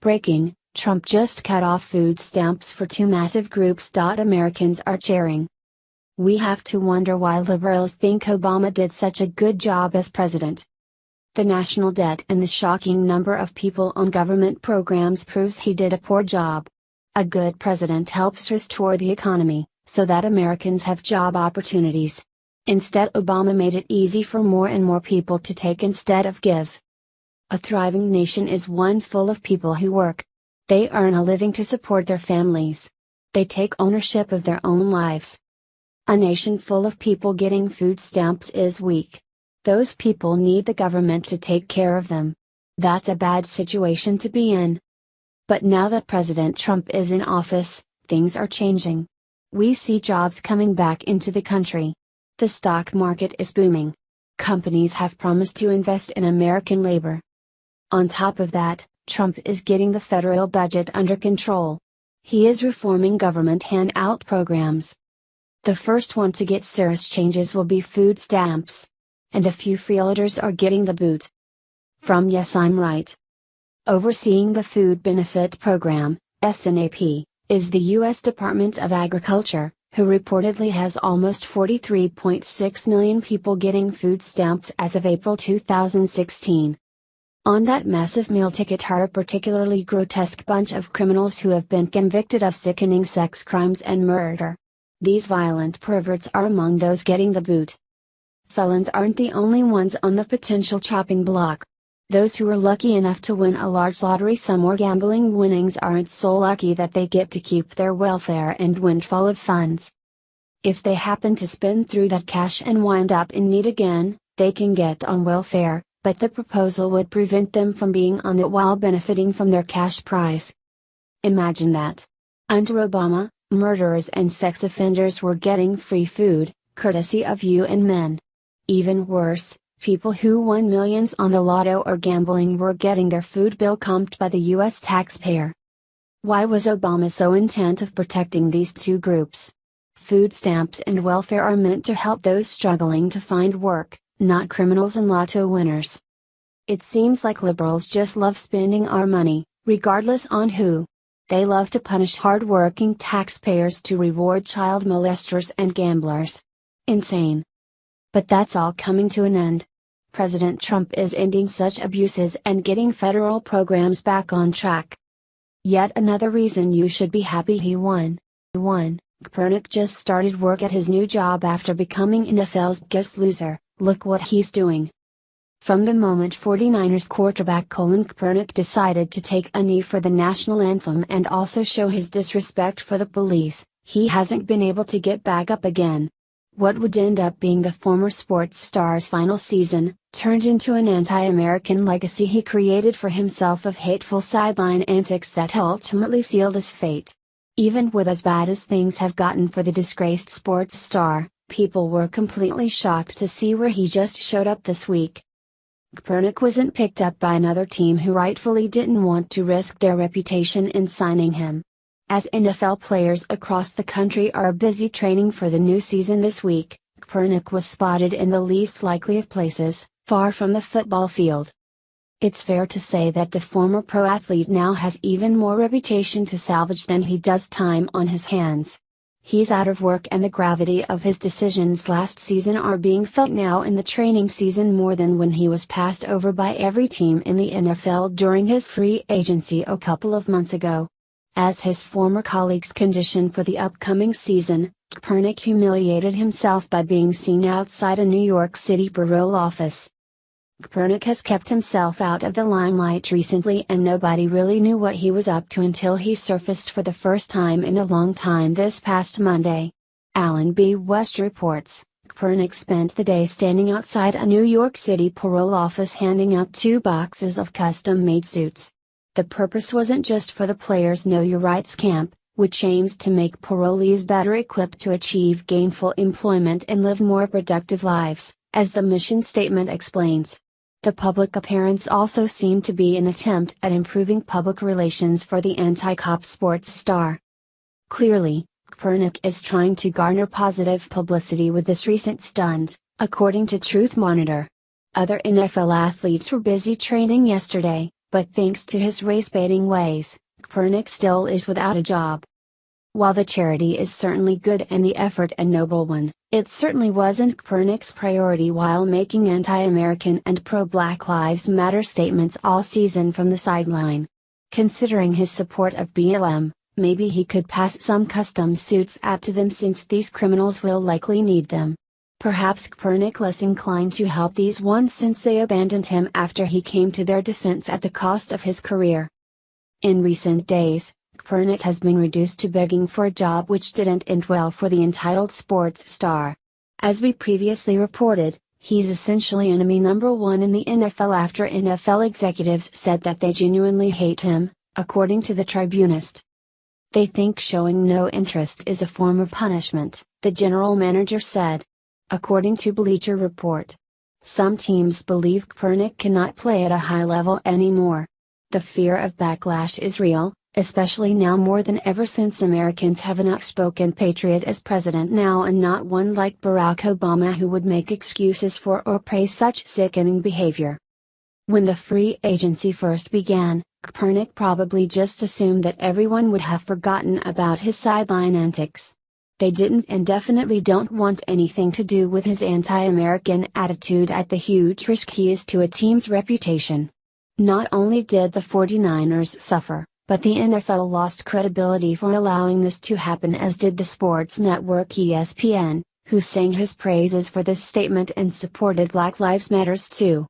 Breaking: Trump just cut off food stamps for two massive groups. Americans are cheering. We have to wonder why liberals think Obama did such a good job as president. The national debt and the shocking number of people on government programs proves he did a poor job. A good president helps restore the economy, so that Americans have job opportunities. Instead, Obama made it easy for more and more people to take instead of give. A thriving nation is one full of people who work. They earn a living to support their families. They take ownership of their own lives. A nation full of people getting food stamps is weak. Those people need the government to take care of them. That's a bad situation to be in. But now that President Trump is in office, things are changing. We see jobs coming back into the country. The stock market is booming. Companies have promised to invest in American labor. On top of that, Trump is getting the federal budget under control. He is reforming government handout programs. The first one to get serious changes will be food stamps. And a few freeloaders are getting the boot. From Yes I'm Right. Overseeing the Food Benefit Program, SNAP, is the U.S. Department of Agriculture, who reportedly has almost 43.6 million people getting food stamps as of April 2016. On that massive meal ticket are a particularly grotesque bunch of criminals who have been convicted of sickening sex crimes and murder. These violent perverts are among those getting the boot. Felons aren't the only ones on the potential chopping block. Those who are lucky enough to win a large lottery sum or gambling winnings aren't so lucky that they get to keep their welfare and windfall of funds. If they happen to spend through that cash and wind up in need again, they can get on welfare, but the proposal would prevent them from being on it while benefiting from their cash prize. Imagine that. Under Obama, murderers and sex offenders were getting free food, courtesy of UN men. Even worse, people who won millions on the lotto or gambling were getting their food bill comped by the U.S. taxpayer. Why was Obama so intent of protecting these two groups? Food stamps and welfare are meant to help those struggling to find work, not criminals and lotto winners. It seems like liberals just love spending our money, regardless on who. They love to punish hard-working taxpayers to reward child molesters and gamblers. Insane. But that's all coming to an end. President Trump is ending such abuses and getting federal programs back on track. Yet another reason you should be happy he won. Kaepernick just started work at his new job after becoming NFL's biggest loser. Look what he's doing. From the moment 49ers quarterback Colin Kaepernick decided to take a knee for the national anthem and also show his disrespect for the police, he hasn't been able to get back up again. What would end up being the former sports star's final season, turned into an anti-American legacy he created for himself of hateful sideline antics that ultimately sealed his fate. Even with as bad as things have gotten for the disgraced sports star, people were completely shocked to see where he just showed up this week. Kaepernick wasn't picked up by another team who rightfully didn't want to risk their reputation in signing him. As NFL players across the country are busy training for the new season this week, Kaepernick was spotted in the least likely of places, far from the football field. It's fair to say that the former pro athlete now has even more reputation to salvage than he does time on his hands. He's out of work and the gravity of his decisions last season are being felt now in the training season more than when he was passed over by every team in the NFL during his free agency a couple of months ago. As his former colleagues condition for the upcoming season, Kaepernick humiliated himself by being seen outside a New York City parole office. Kaepernick has kept himself out of the limelight recently and nobody really knew what he was up to until he surfaced for the first time in a long time this past Monday. Alan B. West reports, Kaepernick spent the day standing outside a New York City parole office handing out 2 boxes of custom-made suits. The purpose wasn't just for the players' Know Your Rights camp, which aims to make parolees better equipped to achieve gainful employment and live more productive lives, as the mission statement explains. The public appearance also seemed to be an attempt at improving public relations for the anti-cop sports star. Clearly, Kaepernick is trying to garner positive publicity with this recent stunt, according to Truth Monitor. Other NFL athletes were busy training yesterday, but thanks to his race-baiting ways, Kopernik still is without a job. While the charity is certainly good and the effort a noble one, it certainly wasn't Kopernik's priority while making anti-American and pro-Black Lives Matter statements all season from the sideline. Considering his support of BLM, maybe he could pass some custom suits out to them since these criminals will likely need them. Perhaps Kopernik less inclined to help these ones since they abandoned him after he came to their defense at the cost of his career. In recent days, Kopernik has been reduced to begging for a job, which didn't end well for the entitled sports star. As we previously reported, he's essentially enemy number one in the NFL after NFL executives said that they genuinely hate him, according to the Tribunist. They think showing no interest is a form of punishment, the general manager said. According to Bleacher Report, some teams believe Kopernik cannot play at a high level anymore. The fear of backlash is real, especially now more than ever since Americans have an outspoken patriot as president now and not one like Barack Obama who would make excuses for or praise such sickening behavior. When the free agency first began, Kopernik probably just assumed that everyone would have forgotten about his sideline antics. They didn't and definitely don't want anything to do with his anti-American attitude at the huge risk he is to a team's reputation. Not only did the 49ers suffer, but the NFL lost credibility for allowing this to happen, as did the sports network ESPN, who sang his praises for this statement and supported Black Lives Matter too.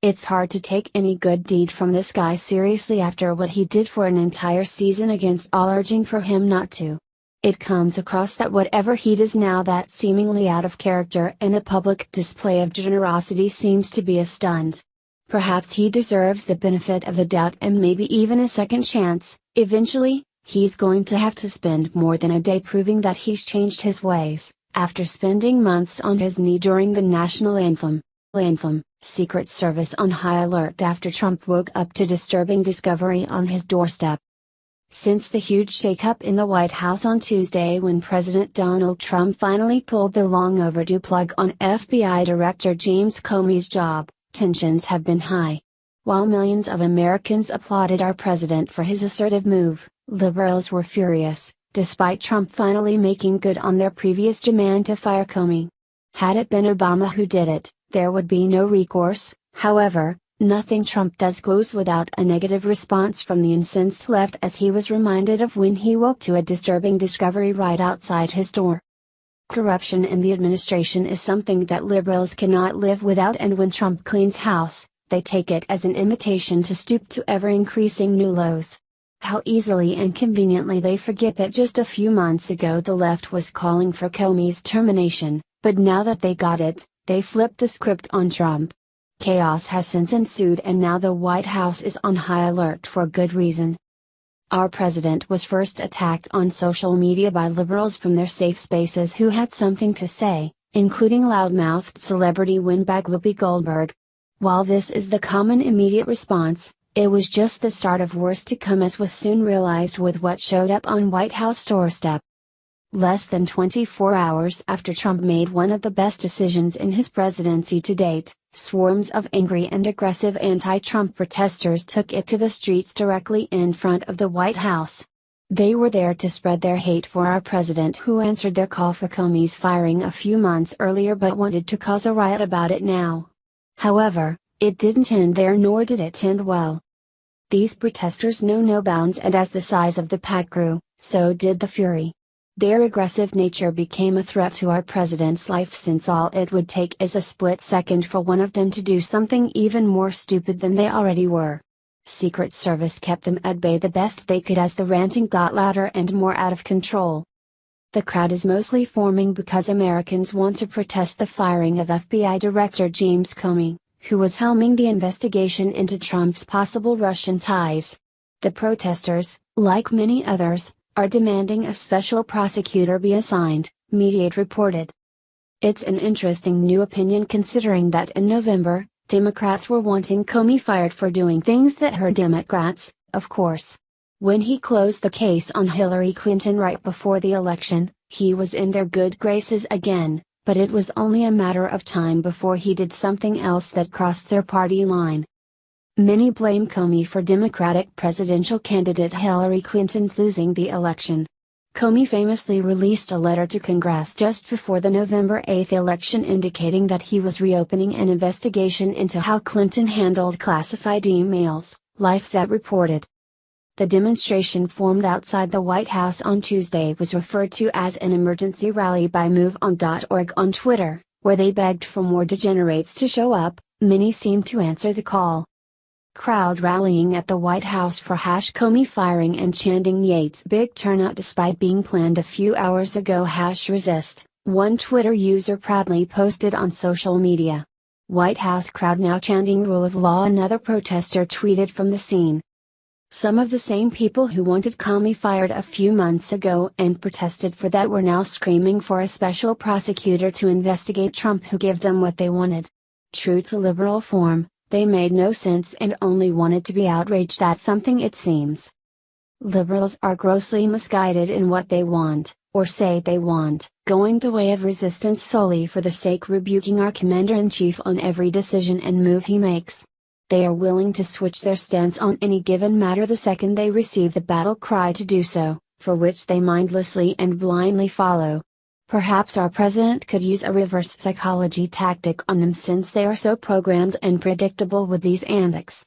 It's hard to take any good deed from this guy seriously after what he did for an entire season against all urging for him not to. It comes across that whatever he does now that's seemingly out of character and a public display of generosity seems to be a stunt. Perhaps he deserves the benefit of the doubt and maybe even a second chance. Eventually, he's going to have to spend more than a day proving that he's changed his ways, after spending months on his knee during the national anthem. Secret Service on high alert after Trump woke up to disturbing discovery on his doorstep. Since the huge shakeup in the White House on Tuesday when President Donald Trump finally pulled the long overdue plug on FBI Director James Comey's job, tensions have been high. While millions of Americans applauded our president for his assertive move, liberals were furious, despite Trump finally making good on their previous demand to fire Comey. Had it been Obama who did it, there would be no recourse. However, nothing Trump does goes without a negative response from the incensed left, as he was reminded of when he woke to a disturbing discovery right outside his door. Corruption in the administration is something that liberals cannot live without, and when Trump cleans house, they take it as an invitation to stoop to ever-increasing new lows. How easily and conveniently they forget that just a few months ago the left was calling for Comey's termination, but now that they got it, they flipped the script on Trump. Chaos has since ensued and now the White House is on high alert for good reason. Our president was first attacked on social media by liberals from their safe spaces who had something to say, including loudmouthed celebrity windbag Whoopi Goldberg. While this is the common immediate response, it was just the start of worse to come, as was soon realized with what showed up on White House doorstep. Less than 24 hours after Trump made one of the best decisions in his presidency to date, swarms of angry and aggressive anti-Trump protesters took it to the streets directly in front of the White House. They were there to spread their hate for our president, who answered their call for Comey's firing a few months earlier but wanted to cause a riot about it now. However, it didn't end there, nor did it end well. These protesters know no bounds, and as the size of the pack grew, so did the fury. Their aggressive nature became a threat to our president's life, since all it would take is a split second for one of them to do something even more stupid than they already were. Secret Service kept them at bay the best they could as the ranting got louder and more out of control. The crowd is mostly forming because Americans want to protest the firing of FBI Director James Comey, who was helming the investigation into Trump's possible Russian ties. The protesters, like many others, are demanding a special prosecutor be assigned, Mediate reported. It's an interesting new opinion, considering that in November, Democrats were wanting Comey fired for doing things that hurt Democrats, of course. When he closed the case on Hillary Clinton right before the election, he was in their good graces again, but it was only a matter of time before he did something else that crossed their party line. Many blame Comey for Democratic presidential candidate Hillary Clinton's losing the election. Comey famously released a letter to Congress just before the November 8 election indicating that he was reopening an investigation into how Clinton handled classified emails, LifeSat reported. The demonstration formed outside the White House on Tuesday was referred to as an emergency rally by MoveOn.org on Twitter, where they begged for more degenerates to show up. Many seemed to answer the call. Crowd rallying at the White House for #Comey firing and chanting Yates' big turnout despite being planned a few hours ago #resist, one Twitter user proudly posted on social media. White House crowd now chanting rule of law, another protester tweeted from the scene. Some of the same people who wanted Comey fired a few months ago and protested for that were now screaming for a special prosecutor to investigate Trump who gave them what they wanted. True to liberal form, they made no sense and only wanted to be outraged at something, it seems. Liberals are grossly misguided in what they want, or say they want, going the way of resistance solely for the sake rebuking our commander-in-chief on every decision and move he makes. They are willing to switch their stance on any given matter the second they receive the battle cry to do so, for which they mindlessly and blindly follow. Perhaps our president could use a reverse psychology tactic on them since they are so programmed and predictable with these antics.